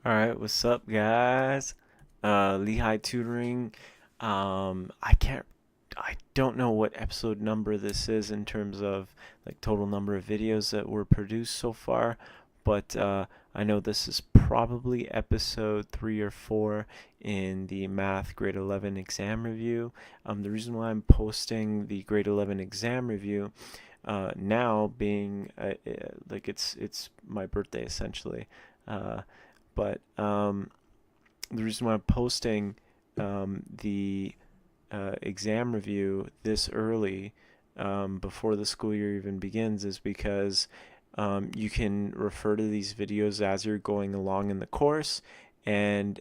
All right, what's up, guys? Lehigh Tutoring. I can't, I don't know what episode number this is in terms of like total number of videos that were produced so far, but I know this is probably episode 3 or 4 in the Math Grade 11 exam review. The reason why I'm posting the Grade 11 exam review now being like it's my birthday essentially. Uh, but the reason why I'm posting the exam review this early before the school year even begins is because you can refer to these videos as you're going along in the course. And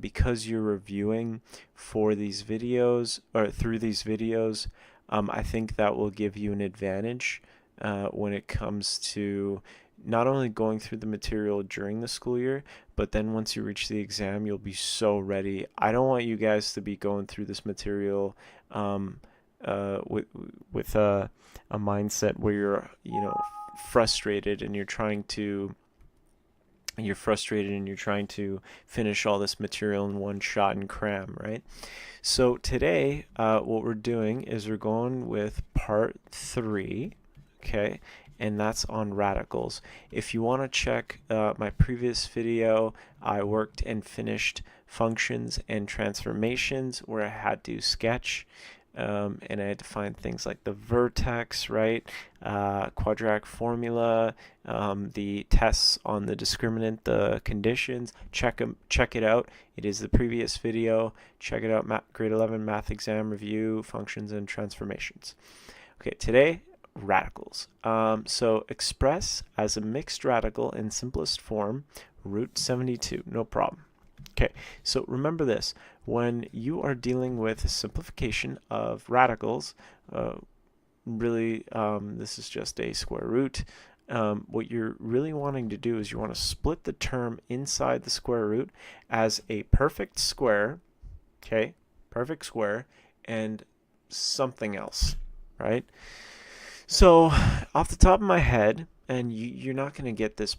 because you're reviewing for these videos or through these videos, I think that will give you an advantage when it comes to not only going through the material during the school year, but then once you reach the exam, you'll be so ready. I don't want you guys to be going through this material um, with a mindset where you're frustrated and you're frustrated and you're trying to finish all this material in one shot and cram, right? So today, what we're doing is we're going with part 3, okay? And that's on radicals. If you want to check my previous video, I worked and finished functions and transformations where I had to sketch and I had to find things like the vertex, right? Quadratic formula, the tests on the discriminant, the conditions. Check it out. It is the previous video. Check it out. Grade 11 Math Exam Review, Functions and Transformations. Okay, today radicals. So express as a mixed radical in simplest form, root 72, no problem. Okay, so remember this. When you are dealing with simplification of radicals, really this is just a square root. What you're really wanting to do is you want to split the term inside the square root as a perfect square, okay, perfect square, and something else, right? So, off the top of my head, and you're not going to get this,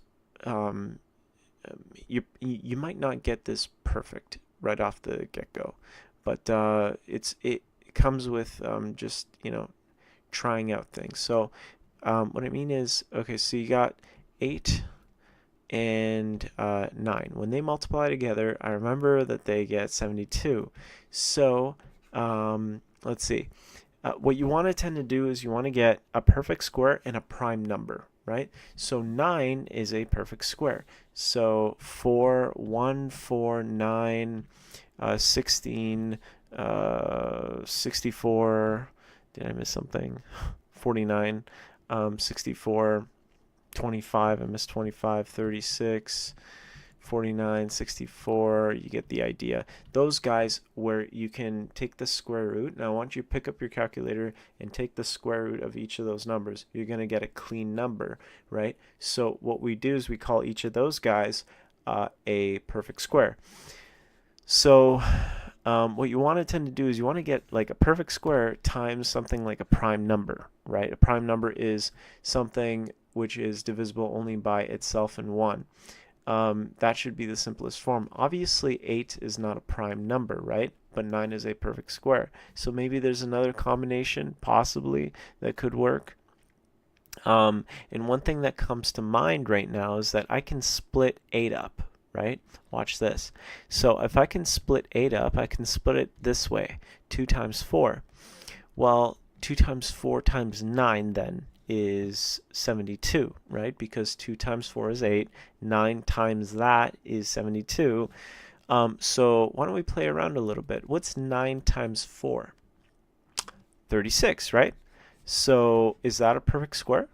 you might not get this perfect right off the get-go, but it comes with just trying out things. So, what I mean is, okay, so you got 8 and 9. When they multiply together, I remember that they get 72. So, let's see. What you want to tend to do is you want to get a perfect square and a prime number, right? So 9 is a perfect square. So 4, 1, 4, 9, 16, 64, did I miss something? 49, 64, 25, I missed 25, 36, 49, 64, you get the idea. Those guys where you can take the square root. Now I want you to pick up your calculator and take the square root of each of those numbers. You're going to get a clean number, right? So what we do is we call each of those guys a perfect square. So what you want to tend to do is you want to get like a perfect square times something like a prime number, right? A prime number is something which is divisible only by itself and 1. That should be the simplest form. Obviously, 8 is not a prime number, right? But 9 is a perfect square. So maybe there's another combination, possibly, that could work. And one thing that comes to mind right now is that I can split 8 up, right? Watch this. So if I can split 8 up, I can split it this way, 2 times 4. Well, 2 times 4 times 9 then is 72, right? Because 2 times 4 is 8. 9 times that is 72. So why don't we play around a little bit? What's 9 times 4? 36, right? So is that a perfect square?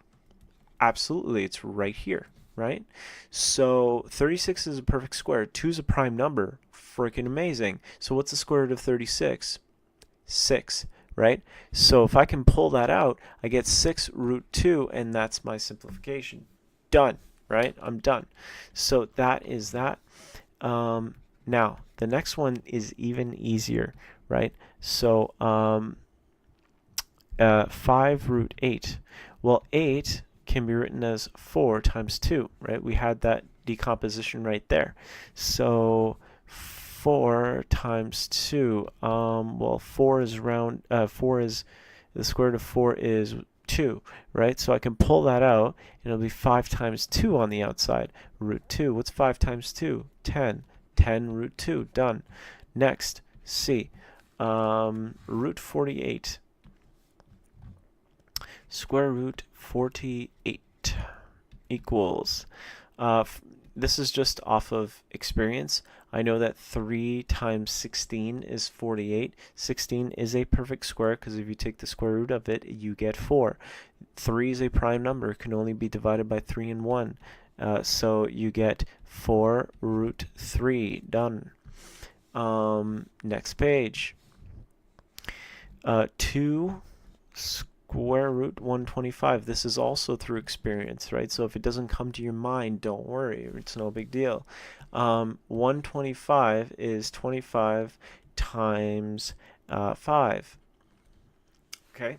Absolutely, it's right here, right? So 36 is a perfect square. 2 is a prime number. Freaking amazing. So what's the square root of 36? 6, right? So if I can pull that out, I get 6 root 2, and that's my simplification. Done, right? I'm done. So that is that. Now, the next one is even easier, right? So 5 root 8. Well, 8 can be written as 4 times 2, right? We had that decomposition right there. So 4 times 2, well, 4 is the square root of 4 is 2, right? So I can pull that out, and it'll be 5 times 2 on the outside. Root 2, what's 5 times 2? 10. 10 root 2, done. Next, C. Root 48. Square root 48 equals, this is just off of experience. I know that 3 times 16 is 48. 16 is a perfect square because if you take the square root of it, you get 4. 3 is a prime number. It can only be divided by 3 and 1. So you get 4 root 3. Done. Next page. 2 square root 125. This is also through experience, right? So if it doesn't come to your mind, don't worry. It's no big deal. 125 is 25 times 5. Okay.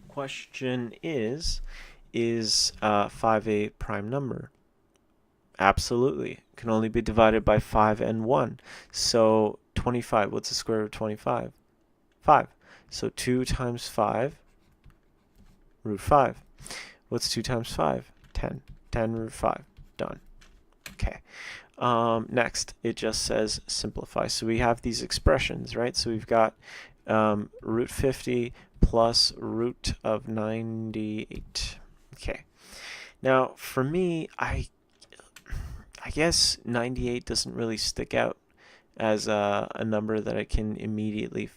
Question is 5 a prime number? Absolutely. It can only be divided by 5 and 1. So 25, what's the square root of 25? 5. So 2 times 5, root 5. What's 2 times 5? 10. 10 root 5. Done. Okay. Next, it just says simplify. So we have these expressions, right? So we've got root 50 plus root of 98. Okay. Now, for me, I guess 98 doesn't really stick out as a number that I can immediately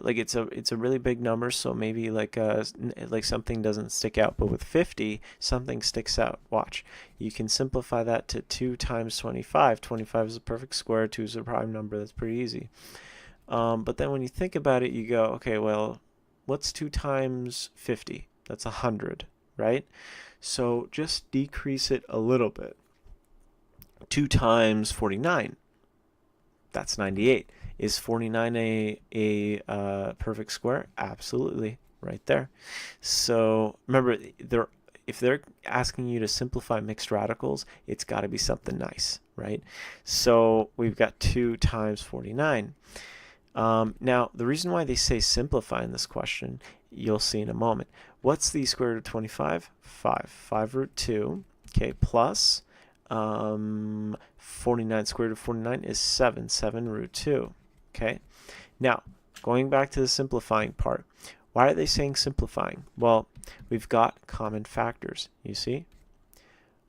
like it's a really big number, so maybe like something doesn't stick out. But with 50, something sticks out. Watch. You can simplify that to 2 times 25. 25 is a perfect square. 2 is a prime number. That's pretty easy. But then when you think about it, you go, okay, well, what's 2 times 50? That's 100, right? So just decrease it a little bit. 2 times 49. That's 98. Is 49 a perfect square? Absolutely, right there. So remember, if they're asking you to simplify mixed radicals, it's got to be something nice, right? So we've got 2 times 49. Now, the reason why they say simplify in this question, you'll see in a moment. What's the square root of 25? 5. 5 root 2, okay, plus 49, square root of 49 is 7. 7 root 2. Okay, now going back to the simplifying part. Why are they saying simplifying? Well, we've got common factors, you see.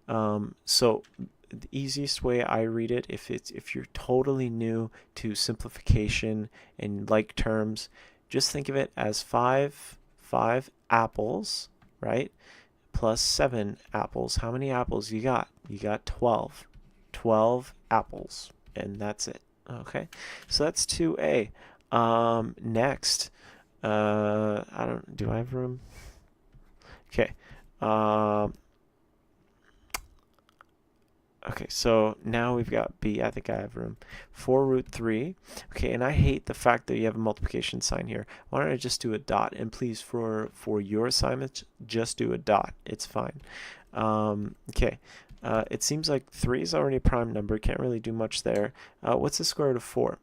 So the easiest way I read it, if you're totally new to simplification and like terms, just think of it as 5 apples, right? Plus 7 apples. How many apples you got? You got 12. 12 apples, and that's it. Okay, so that's 2a. Next, do I have room? Okay. Okay, so now we've got b. I think I have room. 4 root 3. Okay, and I hate the fact that you have a multiplication sign here. Why don't I just do a dot? And please, for your assignments, just do a dot. It's fine. Okay. It seems like 3 is already a prime number. Can't really do much there. What's the square root of 4?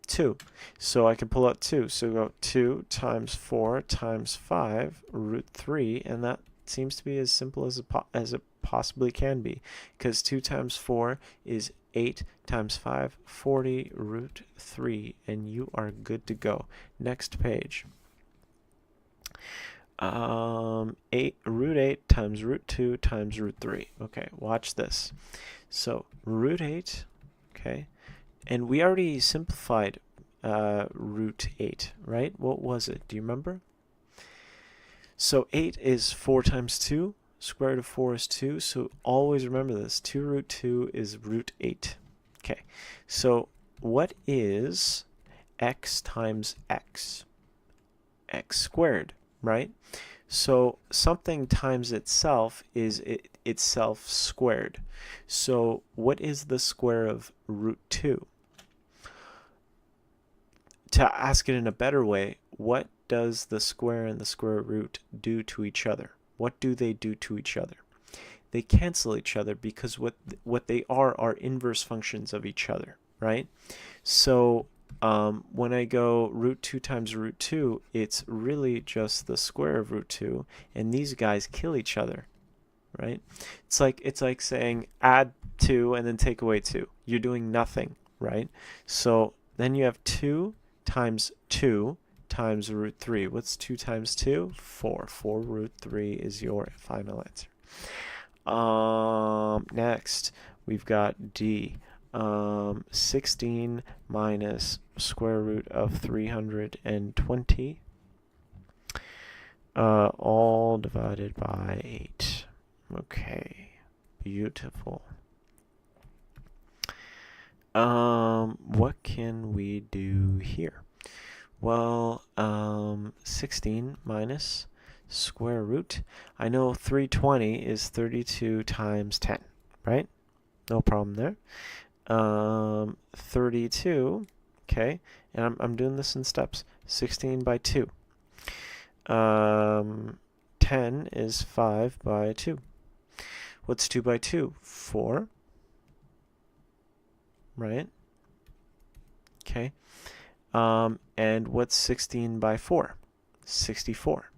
2. So I can pull out 2. So go 2 times 4 times 5 root 3, and that seems to be as simple as it possibly can be, because 2 times 4 is 8 times 5, 40 root 3, and you are good to go. Next page. 8 root 8 times root 2 times root 3. Okay, watch this. So root 8, okay, and we already simplified root 8, right? What was it? Do you remember? So 8 is 4 times 2. Square root of 4 is 2. So always remember this. 2 root 2 is root 8. Okay, so what is x times x? X squared, right? So something times itself is itself squared. So what is the square of root 2? To ask it in a better way, what does the square and the square root do to each other? what do they do to each other? They cancel each other because what they are inverse functions of each other, right? So when I go root 2 times root 2, it's really just the square of root 2, and these guys kill each other, right? It's like saying add 2 and then take away 2. You're doing nothing, right? So then you have 2 times 2 times root 3. What's 2 times 2? 4. 4 root 3 is your final answer. Next, we've got D. 16 minus square root of 320, all divided by 8. Okay, beautiful. What can we do here? Well, 16 minus square root. I know 320 is 32 times 10, right? No problem there. 32, okay, and I'm doing this in steps. 16 by 2. 10 is 5 by 2. What's 2 by 2? 4, right? Okay. And what's 16 by 4? 64.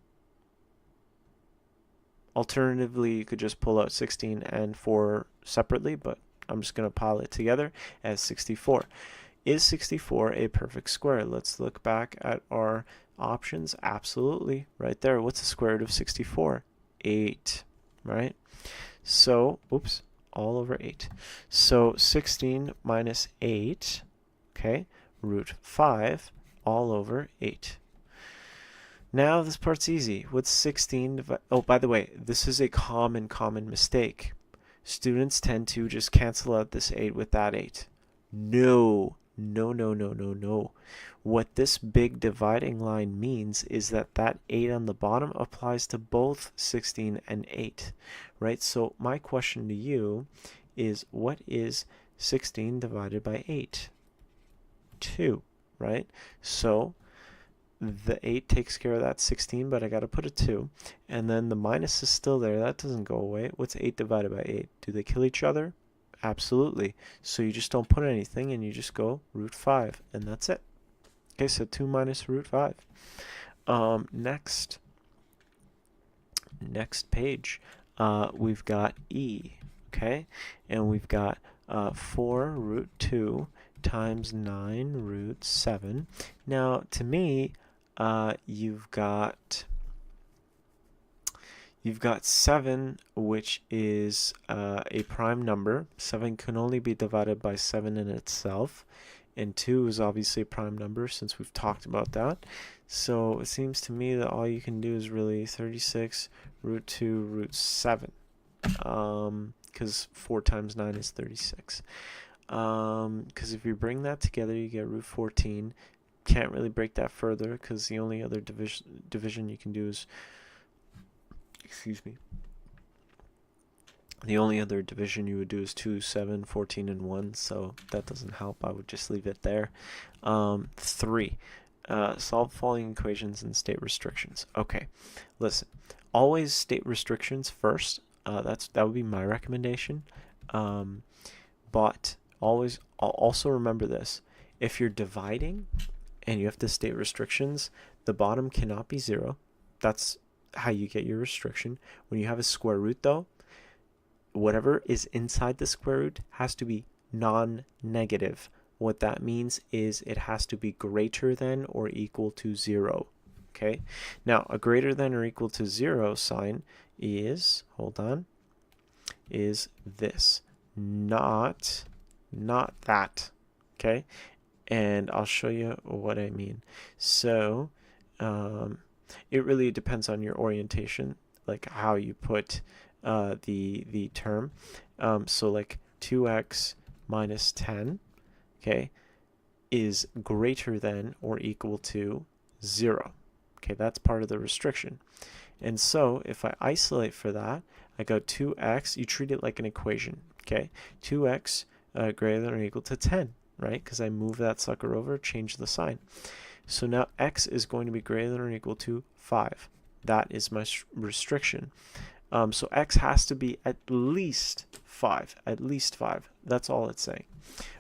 Alternatively, you could just pull out 16 and 4 separately, but I'm just going to pile it together as 64. Is 64 a perfect square? Let's look back at our options. Absolutely, right there. What's the square root of 64? 8, right? So, oops, all over 8. So 16 minus 8, okay, root 5, all over 8. Now this part's easy. What's 16 divided? Oh, by the way, this is a common mistake. Students tend to just cancel out this 8 with that 8. No. What this big dividing line means is that that 8 on the bottom applies to both 16 and 8, right? So my question to you is, what is 16 divided by 8? 2, right? So the 8 takes care of that 16, but I got to put a 2. And then the minus is still there. That doesn't go away. What's 8 divided by 8? Do they kill each other? Absolutely. So you just don't put anything and you just go root 5, and that's it. Okay, so 2 minus root 5. Next page, we've got E, okay? And we've got 4 root 2 times 9 root 7. Now, to me, you've got 7, which is a prime number. 7 can only be divided by 7 in itself. And 2 is obviously a prime number since we've talked about that. So it seems to me that all you can do is really 36 root 2 root 7. Because 4 times 9 is 36. Because if you bring that together, you get root 14. Can't really break that further because the only other division you can do is, excuse me, the only other division you would do is 2, 7, 14, and 1, so that doesn't help. I would just leave it there. 3. Solve following equations and state restrictions. Okay, listen. Always state restrictions first. That would be my recommendation. But always also remember this. If you're dividing and you have to state restrictions, the bottom cannot be 0. That's how you get your restriction. When you have a square root, though, whatever is inside the square root has to be non-negative. What that means is it has to be greater than or equal to 0. Okay? Now, a greater than or equal to 0 sign is, hold on, is this. Not that. Okay? And I'll show you what I mean. So, it really depends on your orientation, like how you put the term. So like 2x minus 10, okay, is greater than or equal to 0. Okay, that's part of the restriction. And so if I isolate for that, I go 2x, you treat it like an equation, okay? 2x greater than or equal to 10, right? Because I move that sucker over, change the sign. So now x is going to be greater than or equal to 5. That is my restriction. So x has to be at least 5. At least 5. That's all it's saying.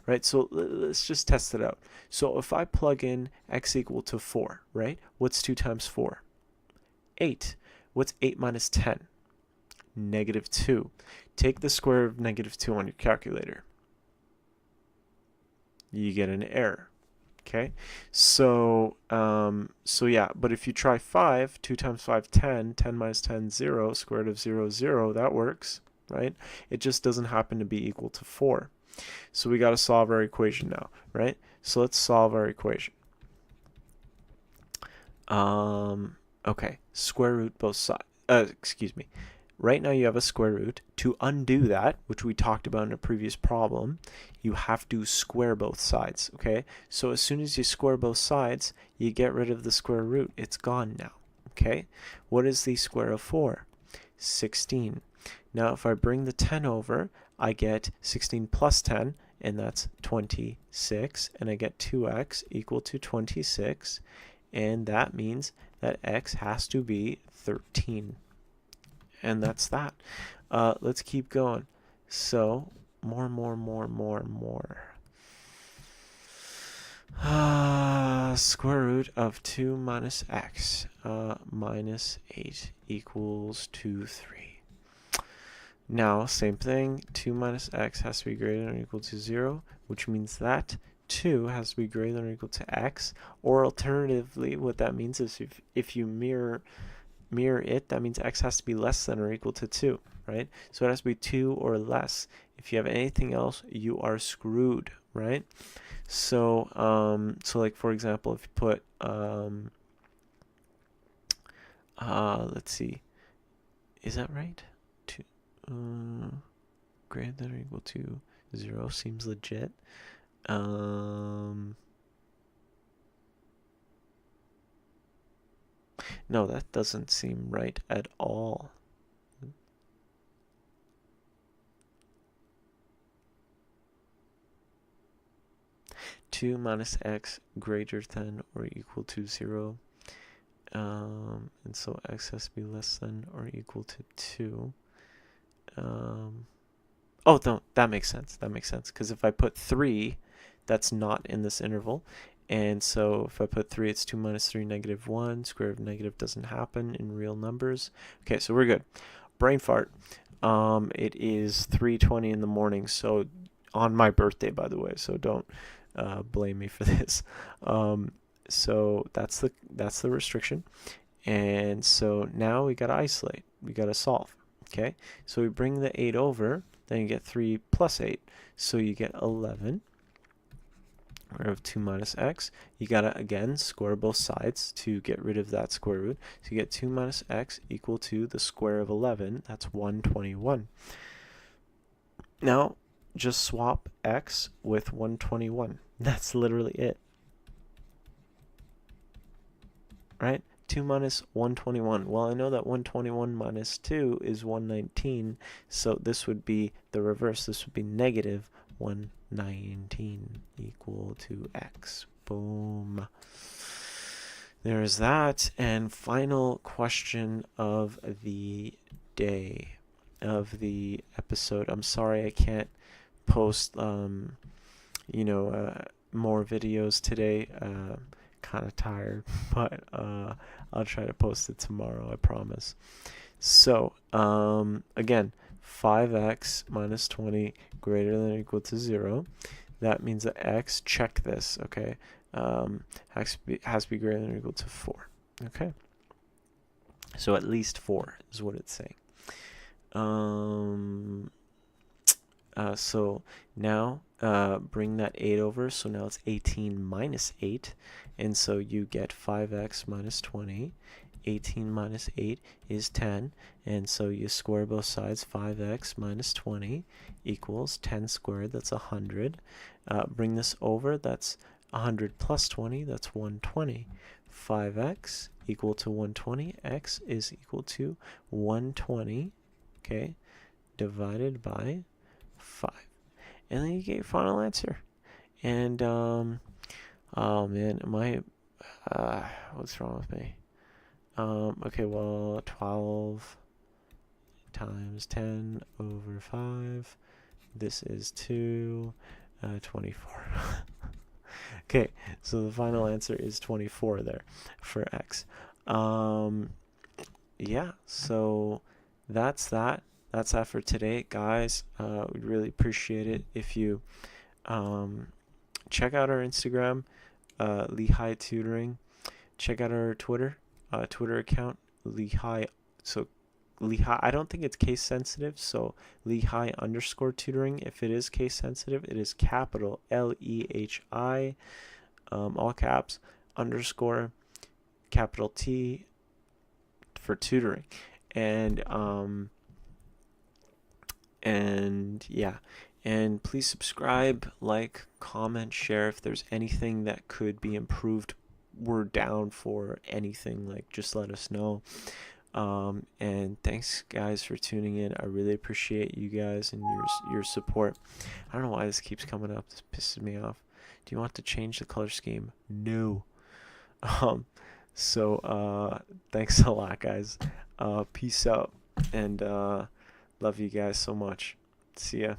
Right? So let's just test it out. So if I plug in x equal to 4, right? What's 2 times 4? 8. What's 8 minus 10? Negative 2. Take the square of negative 2 on your calculator. You get an error. Okay, so yeah, but if you try 5, 2 times 5, 10, 10 minus 10, 0, square root of 0, 0, that works, right? It just doesn't happen to be equal to 4. So we got to solve our equation now, right? So let's solve our equation. Okay, square root both sides. Excuse me. Right now you have a square root. To undo that, which we talked about in a previous problem, you have to square both sides, okay? So as soon as you square both sides, you get rid of the square root. It's gone now, okay? What is the square of 4? 16. Now if I bring the 10 over, I get 16 plus 10, and that's 26, and I get 2x equal to 26, and that means that x has to be 13. And that's that. Let's keep going. So, more. Square root of 2 minus x minus 8 equals 2, 3. Now, same thing. 2 minus x has to be greater than or equal to 0, which means that 2 has to be greater than or equal to x. Or alternatively, what that means is if you mirror it, that means x has to be less than or equal to 2, right? So it has to be 2 or less. If you have anything else, you are screwed, right? So so like for example, if you put let's see, is that right? 2 greater than or equal to 0 seems legit. No, that doesn't seem right at all. Two minus x greater than or equal to 0. And so x has to be less than or equal to 2. Oh, no, that makes sense. That makes sense. Because if I put 3, that's not in this interval. And so if I put 3, it's 2 minus 3, negative 1. Square root of negative doesn't happen in real numbers. Okay, so we're good. Brain fart. It is 3:20 in the morning, so on my birthday, by the way, so don't blame me for this. So that's the restriction. And so now we got to isolate. We got to solve. Okay, so we bring the 8 over, then you get 3 plus 8. So you get 11. Root of 2 minus x. You got to, again, square both sides to get rid of that square root. So you get 2 minus x equal to the square of 11. That's 121. Now, just swap x with 121. That's literally it. Right? 2 minus 121. Well, I know that 121 minus 2 is 119, so this would be the reverse. This would be negative 119 equal to x. Boom. There's that. And final question of the day, of the episode. I'm sorry I can't post, more videos today. Kind of tired, but I'll try to post it tomorrow, I promise. So again, 5x minus 20 greater than or equal to 0. That means that x, check this, okay, has to be greater than or equal to 4. Okay, so at least 4 is what it's saying. So now bring that 8 over, so now it's 18 minus 8, and so you get 5x minus 20. 18 minus 8 is 10, and so you square both sides. 5x minus 20 equals 10 squared, that's 100. Bring this over, that's 100 plus 20, that's 120. 5x equal to 120, x is equal to 120, okay, divided by 5. And then you get your final answer. And oh man, what's wrong with me? Okay, well, 12 times 10 over 5. This is 24. Okay, so the final answer is 24 there for x. Yeah, so that's that. That's that for today, guys. We'd really appreciate it if you check out our Instagram, Lehigh Tutoring. Check out our Twitter account, Lehigh. So Lehigh, I don't think it's case sensitive, so Lehigh underscore tutoring. If it is case sensitive, it is capital LEHI, all caps, underscore, capital T for tutoring. And yeah, and please subscribe, like, comment, share. If there's anything that could be improved, we're down for anything. Like, just let us know. And thanks, guys, for tuning in. I really appreciate you guys and your support. I don't know why this keeps coming up. This pisses me off. Do you want to change the color scheme? No. So thanks a lot, guys. Peace out, and love you guys so much. See ya.